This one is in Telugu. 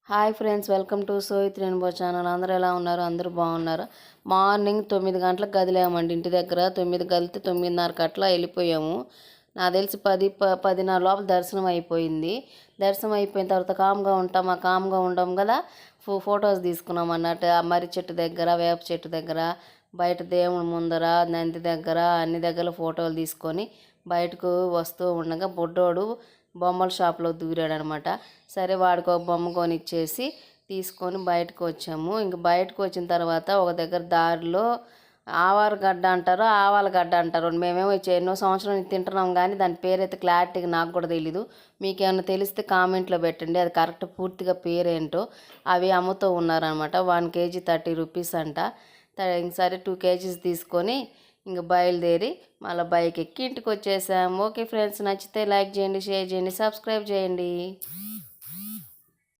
హాయ్ ఫ్రెండ్స్, వెల్కమ్ టు సోయిత్ రెయిన్బో ఛానల్. అందరూ ఎలా ఉన్నారు? అందరూ బాగున్నారు. మార్నింగ్ 9 గంటలకు కదిలామండి ఇంటి దగ్గర. 9 కదిలితే 9:30 అట్లా వెళ్ళిపోయాము. నాకు తెలిసి 10:10:30 లోపల దర్శనం అయిపోయింది. దర్శనం అయిపోయిన తర్వాత కామ్గా ఉంటాం కదా, ఫొటోస్ తీసుకున్నాం అన్నట్టు. ఆ మర్రి చెట్టు దగ్గర, వేప చెట్టు దగ్గర, బయట దేవుడి ముందర, నంది దగ్గర, అన్ని దగ్గర ఫోటోలు తీసుకొని బయటకు వస్తూ ఉండగా బొడ్డోడు బొమ్మల షాప్లో దూరాడనమాట. సరే వాడికి ఒక బొమ్మ కొనిచ్చేసి తీసుకొని బయటకు వచ్చాము. ఇంక బయటకు వచ్చిన తర్వాత ఒక దగ్గర దారిలో ఆవారగడ్డ అంటారు, ఆవాలగడ్డ అంటారు. మేమేమో ఎన్నో సంవత్సరాలు తింటున్నాం, కానీ దాని పేరైతే క్లారిటీగా నాకు కూడా తెలీదు. మీకు ఏమైనా తెలిస్తే కామెంట్లో పెట్టండి, అది కరెక్ట్ పూర్తిగా పేరేంటో. అవి అమ్ముతూ ఉన్నారనమాట. 1 kg 30 రూపీస్ అంట. సరే 2 kgs తీసుకొని ఇంక బయలుదేరి మళ్ళీ బైక్ ఎక్కి ఇంటికి వచ్చేసాము. ఓకే ఫ్రెండ్స్, నచ్చితే లైక్ చేయండి, షేర్ చేయండి, సబ్స్క్రైబ్ చేయండి.